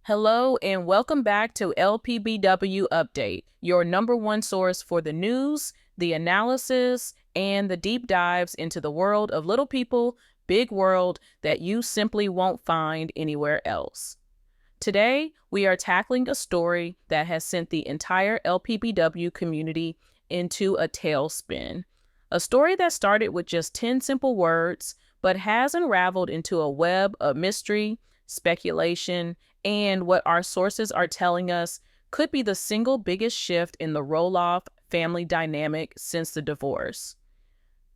Hello and welcome back to LPBW Update, your number one source for the news, the analysis, and the deep dives into the world of little people, big world that you simply won't find anywhere else. Today, we are tackling a story that has sent the entire LPBW community into a tailspin. A story that started with just 10 simple words, but has unraveled into a web of mystery, speculation, and what our sources are telling us could be the single biggest shift in the Roloff family dynamic since the divorce.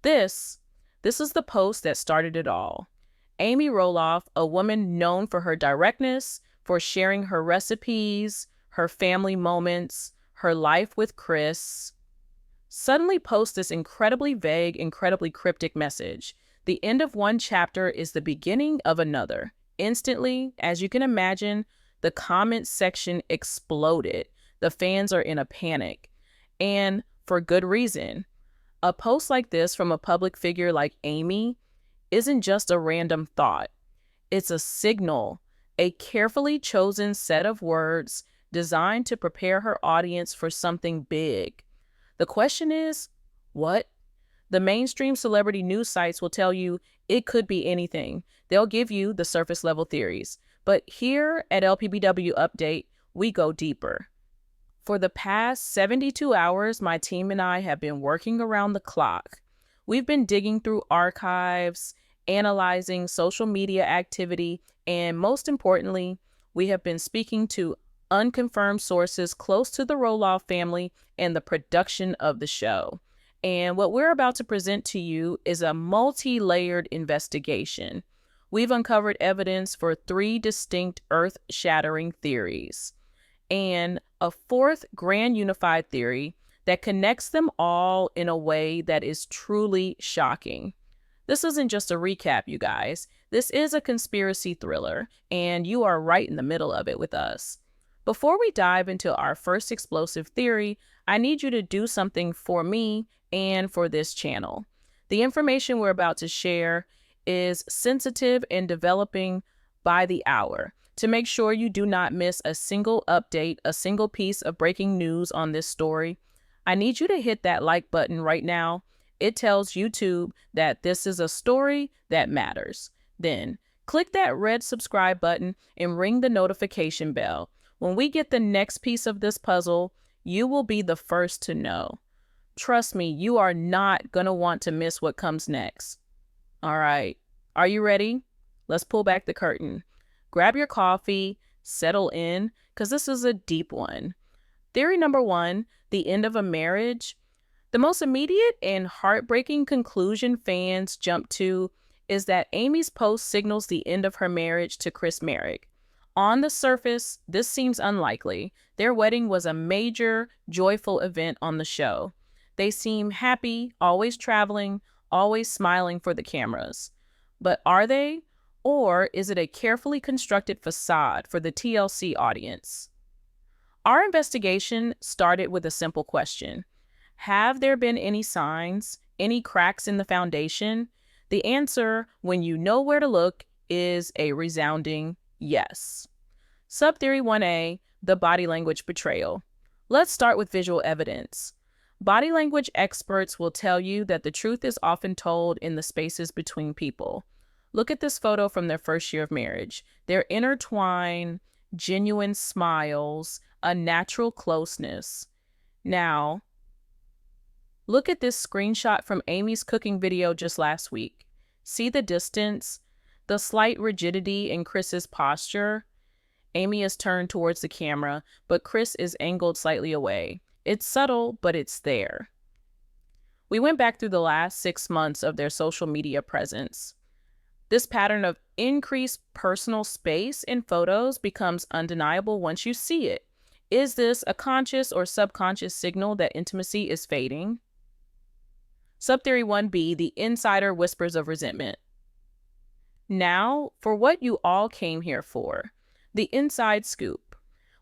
This is the post that started it all. Amy Roloff, a woman known for her directness, for sharing her recipes, her family moments, her life with Chris, suddenly posts this incredibly vague, incredibly cryptic message. The end of one chapter is the beginning of another. Instantly, as you can imagine, the comment section exploded. The fans are in a panic. And for good reason. A post like this from a public figure like Amy isn't just a random thought. It's a signal, a carefully chosen set of words designed to prepare her audience for something big. The question is, what? The mainstream celebrity news sites will tell you it could be anything. They'll give you the surface level theories. But here at LPBW Update, we go deeper. For the past 72 hours, my team and I have been working around the clock. We've been digging through archives, analyzing social media activity, and most importantly, we have been speaking to unconfirmed sources close to the Roloff family and the production of the show. And what we're about to present to you is a multi-layered investigation. We've uncovered evidence for 3 distinct earth-shattering theories and a 4th grand unified theory that connects them all in a way that is truly shocking. This isn't just a recap, you guys. This is a conspiracy thriller, and you are right in the middle of it with us. Before we dive into our first explosive theory, I need you to do something for me and for this channel. The information we're about to share is sensitive and developing by the hour. To make sure you do not miss a single update, a single piece of breaking news on this story, I need you to hit that like button right now. It tells YouTube that this is a story that matters. Then click that red subscribe button and ring the notification bell. When we get the next piece of this puzzle, you will be the first to know. Trust me, you are not going to want to miss what comes next. All right, are you ready? Let's pull back the curtain. Grab your coffee, settle in, because this is a deep one. Theory number 1, the end of a marriage. The most immediate and heartbreaking conclusion fans jump to is that Amy's post signals the end of her marriage to Chris Marek. On the surface, this seems unlikely. Their wedding was a major, joyful event on the show. They seem happy, always traveling, always smiling for the cameras. But are they? Or is it a carefully constructed facade for the TLC audience? Our investigation started with a simple question. Have there been any signs, any cracks in the foundation? The answer, when you know where to look, is a resounding yes. Subtheory 1A, the body language betrayal. Let's start with visual evidence. Body language experts will tell you that the truth is often told in the spaces between people. Look at this photo from their first year of marriage. Their intertwined, genuine smiles, a natural closeness. Now, look at this screenshot from Amy's cooking video just last week. See the distance, the slight rigidity in Chris's posture? Amy is turned towards the camera, but Chris is angled slightly away. It's subtle, but it's there. We went back through the last 6 months of their social media presence. This pattern of increased personal space in photos becomes undeniable once you see it. Is this a conscious or subconscious signal that intimacy is fading? Subtheory 1B, the insider whispers of resentment. Now, for what you all came here for, the inside scoop.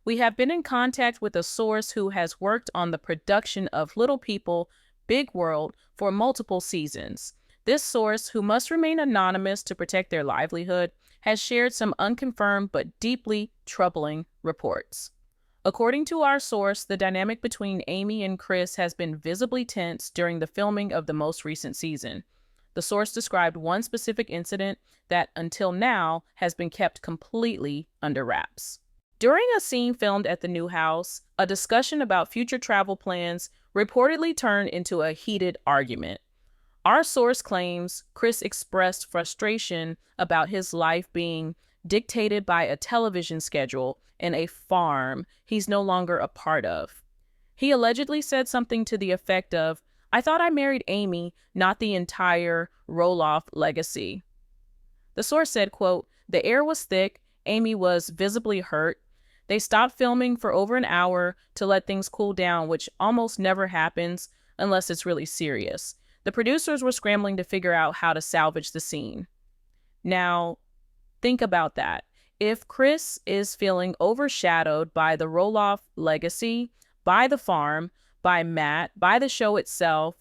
We have been in contact with a source who has worked on the production of Little People, Big World for multiple seasons. This source, who must remain anonymous to protect their livelihood, has shared some unconfirmed but deeply troubling reports. According to our source, the dynamic between Amy and Chris has been visibly tense during the filming of the most recent season. The source described one specific incident that, until now, has been kept completely under wraps. During a scene filmed at the new house, a discussion about future travel plans reportedly turned into a heated argument. Our source claims Chris expressed frustration about his life being dictated by a television schedule and a farm he's no longer a part of. He allegedly said something to the effect of, "I thought I married Amy, not the entire Roloff legacy." The source said, quote, "The air was thick, Amy was visibly hurt. They stopped filming for over an hour to let things cool down, which almost never happens unless it's really serious. The producers were scrambling to figure out how to salvage the scene." Now, think about that. If Chris is feeling overshadowed by the Roloff legacy, by the farm, by Matt, by the show itself,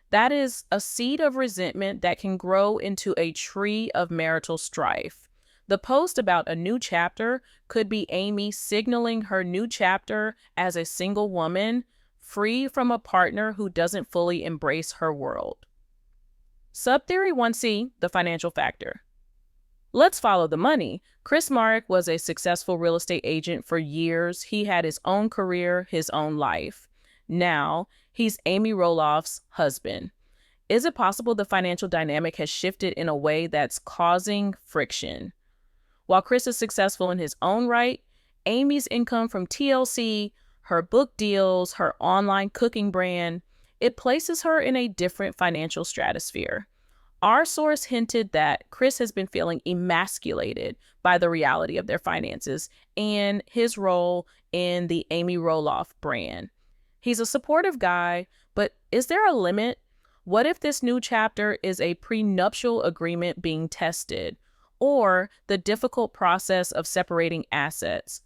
that is a seed of resentment that can grow into a tree of marital strife. The post about a new chapter could be Amy signaling her new chapter as a single woman, free from a partner who doesn't fully embrace her world. Subtheory 1C, the financial factor. Let's follow the money. Chris Marek was a successful real estate agent for years. He had his own career, his own life. Now, he's Amy Roloff's husband. Is it possible the financial dynamic has shifted in a way that's causing friction? While Chris is successful in his own right, Amy's income from TLC, her book deals, her online cooking brand, it places her in a different financial stratosphere. Our source hinted that Chris has been feeling emasculated by the reality of their finances and his role in the Amy Roloff brand. He's a supportive guy, but is there a limit? What if this new chapter is a prenuptial agreement being tested, or the difficult process of separating assets?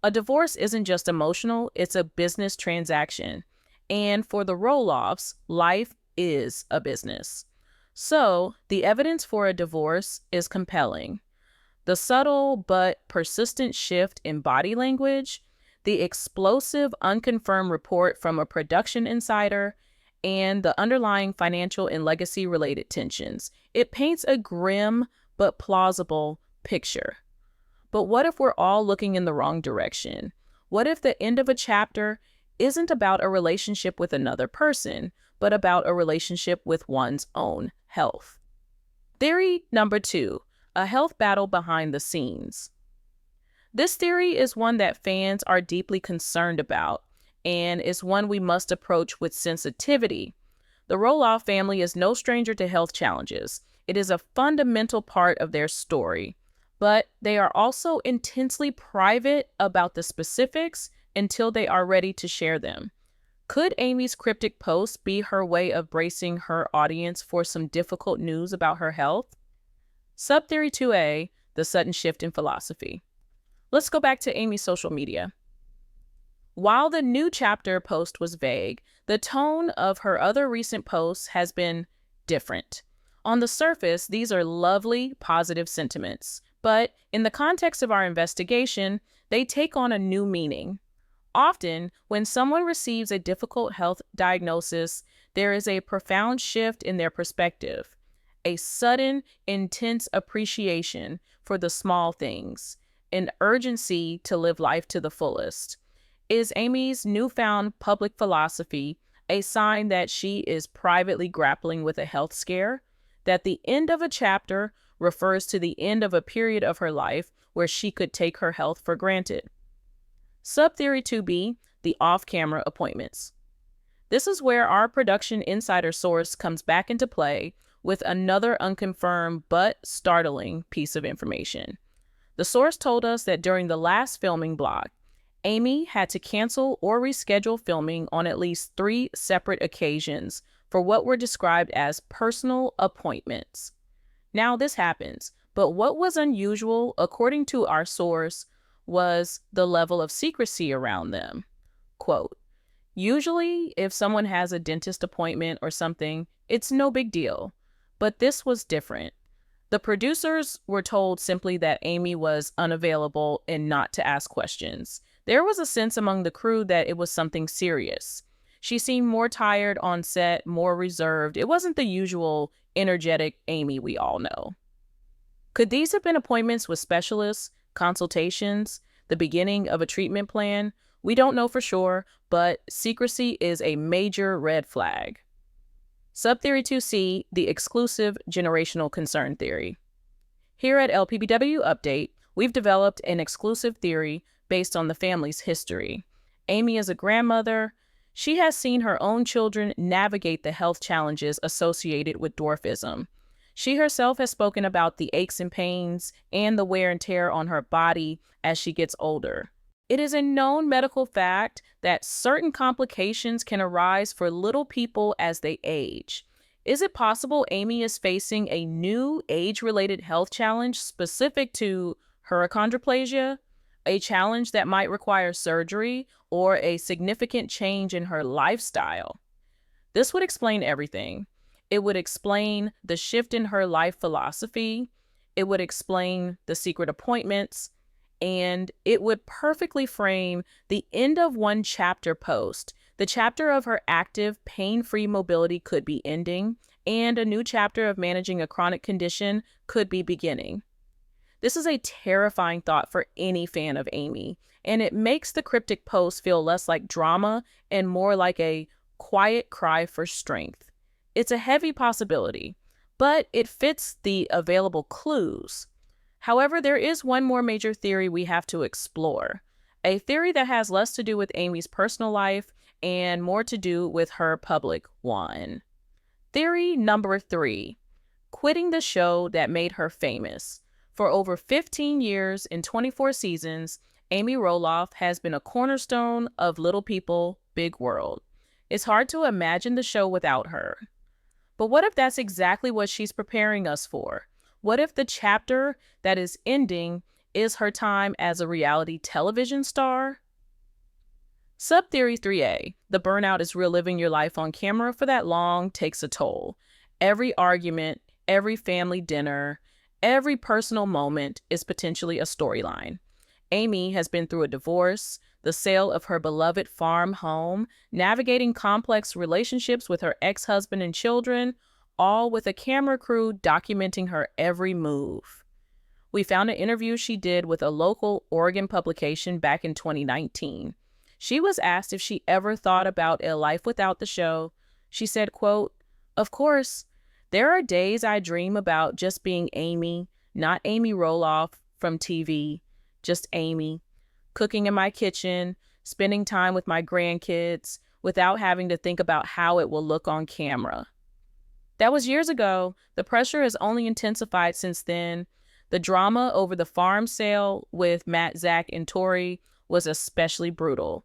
A divorce isn't just emotional, it's a business transaction. And for the Roloffs, life is a business. So, the evidence for a divorce is compelling. The subtle but persistent shift in body language, the explosive unconfirmed report from a production insider, and the underlying financial and legacy-related tensions. It paints a grim but plausible picture. But what if we're all looking in the wrong direction? What if the end of a chapter isn't about a relationship with another person, but about a relationship with one's own health? Theory number 2, a health battle behind the scenes. This theory is one that fans are deeply concerned about, and is one we must approach with sensitivity. The Roloff family is no stranger to health challenges. It is a fundamental part of their story, but they are also intensely private about the specifics until they are ready to share them. Could Amy's cryptic post be her way of bracing her audience for some difficult news about her health? Subtheory 2A, the sudden shift in philosophy. Let's go back to Amy's social media. While the new chapter post was vague, the tone of her other recent posts has been different. On the surface, these are lovely, positive sentiments, but in the context of our investigation, they take on a new meaning. Often, when someone receives a difficult health diagnosis, there is a profound shift in their perspective, a sudden, intense appreciation for the small things, an urgency to live life to the fullest. Is Amy's newfound public philosophy a sign that she is privately grappling with a health scare? That the end of a chapter refers to the end of a period of her life where she could take her health for granted? Subtheory 2B, the off-camera appointments. This is where our production insider source comes back into play with another unconfirmed but startling piece of information. The source told us that during the last filming block, Amy had to cancel or reschedule filming on at least 3 separate occasions for what were described as personal appointments. Now, this happens, but what was unusual, according to our source, was the level of secrecy around them. Quote, "Usually, if someone has a dentist appointment or something, it's no big deal. But this was different. The producers were told simply that Amy was unavailable and not to ask questions. There was a sense among the crew that it was something serious. She seemed more tired on set, more reserved. It wasn't the usual energetic Amy we all know. Could these have been appointments with specialists, consultations, the beginning of a treatment plan? We don't know for sure, but secrecy is a major red flag. Subtheory 2C, the exclusive generational concern theory. Here at LPBW Update, we've developed an exclusive theory based on the family's history. Amy is a grandmother. She has seen her own children navigate the health challenges associated with dwarfism. She herself has spoken about the aches and pains and the wear and tear on her body as she gets older. It is a known medical fact that certain complications can arise for little people as they age. Is it possible Amy is facing a new age-related health challenge specific to her achondroplasia? A challenge that might require surgery or a significant change in her lifestyle? This would explain everything. It would explain the shift in her life philosophy. It would explain the secret appointments. And it would perfectly frame the end of one chapter post. The chapter of her active, pain-free mobility could be ending, and a new chapter of managing a chronic condition could be beginning. This is a terrifying thought for any fan of Amy, and it makes the cryptic post feel less like drama and more like a quiet cry for strength. It's a heavy possibility, but it fits the available clues. However, there is one more major theory we have to explore, a theory that has less to do with Amy's personal life and more to do with her public one. Theory number 3, quitting the show that made her famous. For over 15 years and 24 seasons, Amy Roloff has been a cornerstone of Little People, Big World. It's hard to imagine the show without her. But what if that's exactly what she's preparing us for? What if the chapter that is ending is her time as a reality television star? Subtheory 3A, the burnout is real. Living your life on camera for that long takes a toll. Every argument, every family dinner, every personal moment is potentially a storyline. Amy has been through a divorce, the sale of her beloved farm home, navigating complex relationships with her ex-husband and children, all with a camera crew documenting her every move. We found an interview she did with a local Oregon publication back in 2019. She was asked if she ever thought about a life without the show. She said, quote, "Of course, there are days I dream about just being Amy, not Amy Roloff from TV, just Amy, cooking in my kitchen, spending time with my grandkids without having to think about how it will look on camera." That was years ago. The pressure has only intensified since then. The drama over the farm sale with Matt, Zach, and Tori was especially brutal.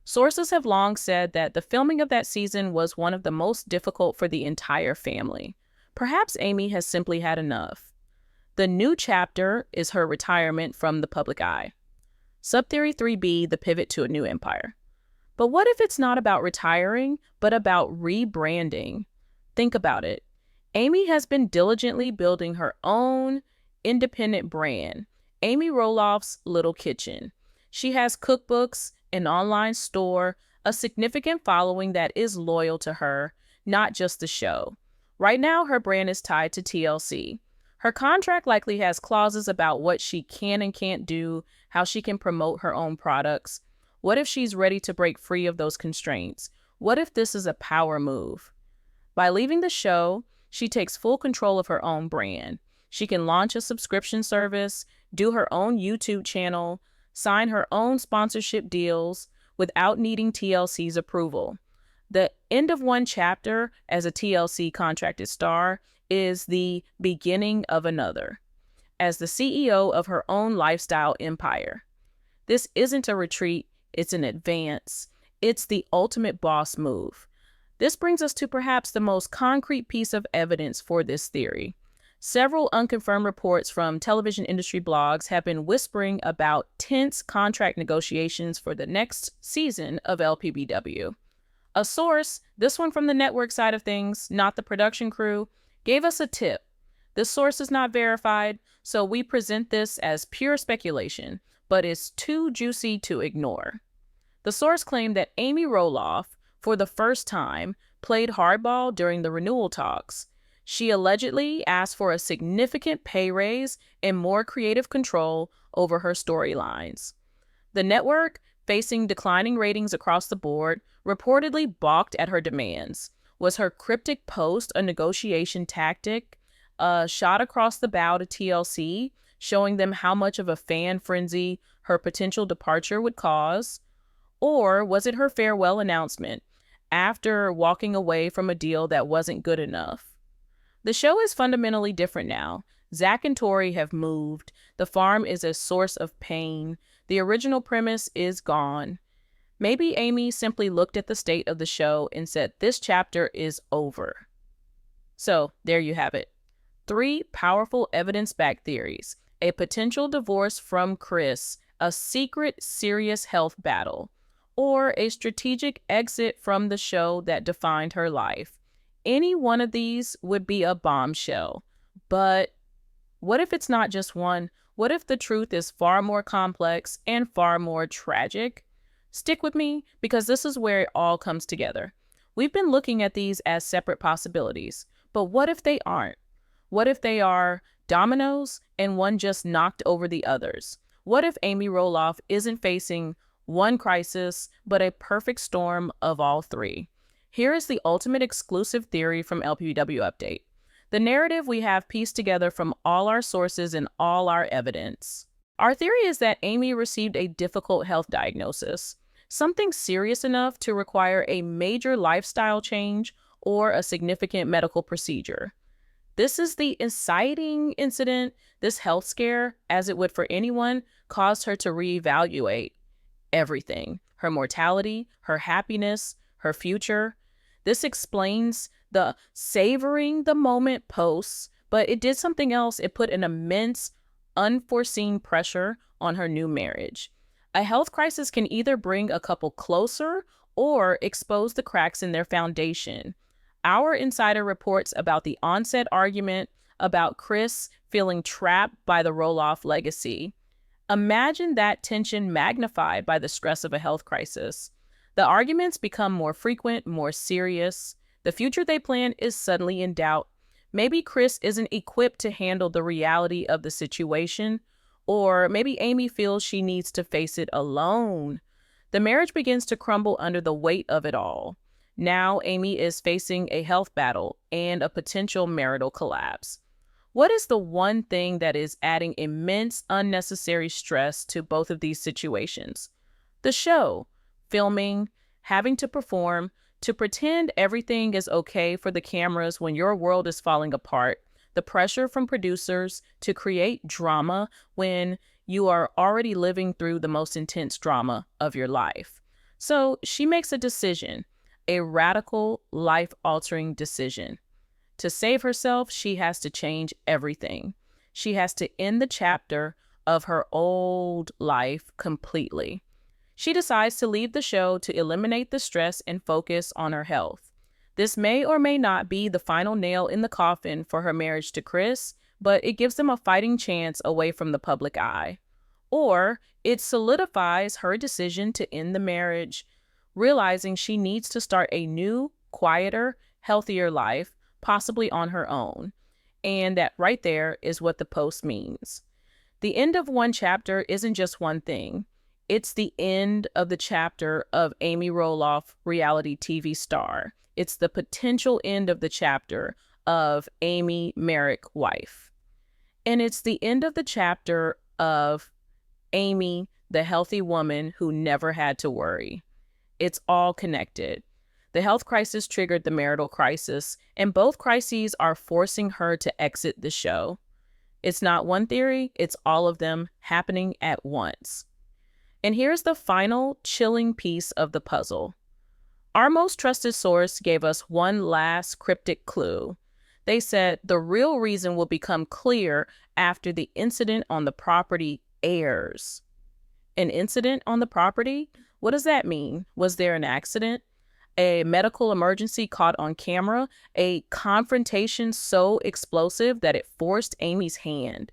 Sources have long said that the filming of that season was one of the most difficult for the entire family. Perhaps Amy has simply had enough. The new chapter is her retirement from the public eye. Subtheory 3B, the pivot to a new empire. But what if it's not about retiring, but about rebranding? Think about it. Amy has been diligently building her own independent brand, Amy Roloff's Little Kitchen. She has cookbooks, an online store, a significant following that is loyal to her, not just the show. Right now, her brand is tied to TLC. Her contract likely has clauses about what she can and can't do, how she can promote her own products. What if she's ready to break free of those constraints? What if this is a power move? By leaving the show, she takes full control of her own brand. She can launch a subscription service, do her own YouTube channel, sign her own sponsorship deals without needing TLC's approval. The end of one chapter as a TLC contracted star is the beginning of another, as the CEO of her own lifestyle empire. This isn't a retreat, it's an advance. It's the ultimate boss move. This brings us to perhaps the most concrete piece of evidence for this theory. Several unconfirmed reports from television industry blogs have been whispering about tense contract negotiations for the next season of LPBW. A source, this one from the network side of things, not the production crew, gave us a tip. This source is not verified, so we present this as pure speculation, but it's too juicy to ignore. The source claimed that Amy Roloff, for the first time, played hardball during the renewal talks. She allegedly asked for a significant pay raise and more creative control over her storylines. The network, facing declining ratings across the board, reportedly balked at her demands. Was her cryptic post a negotiation tactic? A shot across the bow to TLC, showing them how much of a fan frenzy her potential departure would cause? Or was it her farewell announcement after walking away from a deal that wasn't good enough? The show is fundamentally different now. Zach and Tori have moved. The farm is a source of pain. The original premise is gone. Maybe Amy simply looked at the state of the show and said, this chapter is over. So there you have it. 3 powerful evidence-backed theories. A potential divorce from Chris, a secret serious health battle, or a strategic exit from the show that defined her life. Any one of these would be a bombshell. But what if it's not just one? What if the truth is far more complex and far more tragic? Stick with me, because this is where it all comes together. We've been looking at these as separate possibilities, but what if they aren't? What if they are dominoes and one just knocked over the others? What if Amy Roloff isn't facing one crisis, but a perfect storm of all 3? Here is the ultimate exclusive theory from LPBW Update. The narrative we have pieced together from all our sources and all our evidence. Our theory is that Amy received a difficult health diagnosis, something serious enough to require a major lifestyle change or a significant medical procedure. This is the inciting incident. This health scare, as it would for anyone, caused her to reevaluate everything: her mortality, her happiness, her future. This explains the savoring the moment posts, but it did something else. It put an immense, unforeseen pressure on her new marriage. A health crisis can either bring a couple closer or expose the cracks in their foundation. Our insider reports about the onset argument, about Chris feeling trapped by the Roloff legacy. Imagine that tension magnified by the stress of a health crisis. The arguments become more frequent, more serious. The future they plan is suddenly in doubt. Maybe Chris isn't equipped to handle the reality of the situation, or maybe Amy feels she needs to face it alone. The marriage begins to crumble under the weight of it all. Now Amy is facing a health battle and a potential marital collapse. What is the one thing that is adding immense unnecessary stress to both of these situations? The show, filming, having to perform, to pretend everything is okay for the cameras when your world is falling apart, the pressure from producers to create drama when you are already living through the most intense drama of your life. So she makes a decision, a radical, life-altering decision. To save herself, she has to change everything. She has to end the chapter of her old life completely. She decides to leave the show to eliminate the stress and focus on her health. This may or may not be the final nail in the coffin for her marriage to Chris, but it gives them a fighting chance away from the public eye. Or it solidifies her decision to end the marriage, realizing she needs to start a new, quieter, healthier life, possibly on her own. And that right there is what the post means. The end of one chapter isn't just one thing. It's the end of the chapter of Amy Roloff, reality TV star. It's the potential end of the chapter of Amy Marek, wife. And it's the end of the chapter of Amy, the healthy woman who never had to worry. It's all connected. The health crisis triggered the marital crisis, and both crises are forcing her to exit the show. It's not one theory, it's all of them happening at once. And here's the final chilling piece of the puzzle. Our most trusted source gave us one last cryptic clue. They said the real reason will become clear after the incident on the property airs. An incident on the property? What does that mean? Was there an accident? a medical emergency caught on camera, a confrontation so explosive that it forced Amy's hand.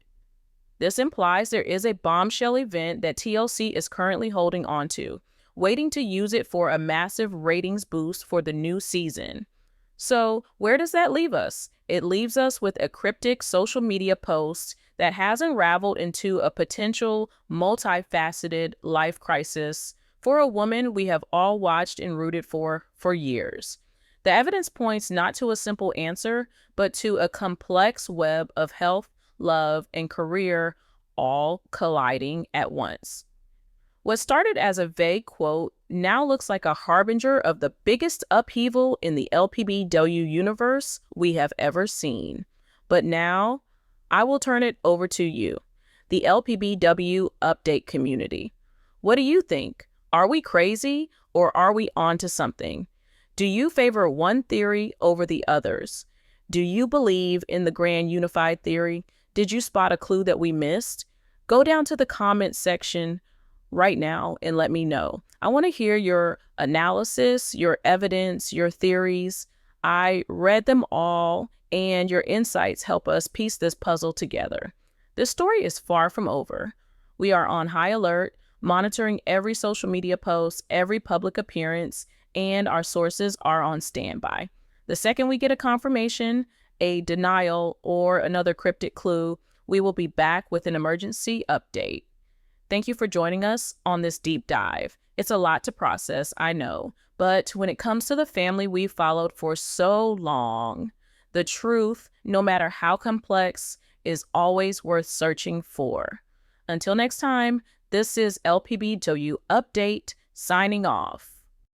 This implies there is a bombshell event that TLC is currently holding on to, waiting to use it for a massive ratings boost for the new season. So, where does that leave us? It leaves us with a cryptic social media post that has unraveled into a potential multifaceted life crisis for a woman we have all watched and rooted for years. The evidence points not to a simple answer, but to a complex web of health, love, and career all colliding at once. What started as a vague quote now looks like a harbinger of the biggest upheaval in the LPBW universe we have ever seen. But now, I will turn it over to you, the LPBW update community. What do you think? Are we crazy or are we onto something? Do you favor one theory over the others? Do you believe in the grand unified theory? Did you spot a clue that we missed? Go down to the comment section right now and let me know. I want to hear your analysis, your evidence, your theories. I read them all, and your insights help us piece this puzzle together. This story is far from over. We are on high alert, monitoring every social media post, every public appearance, and our sources are on standby. The second we get a confirmation, a denial, or another cryptic clue, we will be back with an emergency update. Thank you for joining us on this deep dive. It's a lot to process, I know, but when it comes to the family we've followed for so long, the truth, no matter how complex, is always worth searching for. Until next time, this is LPBW Update signing off.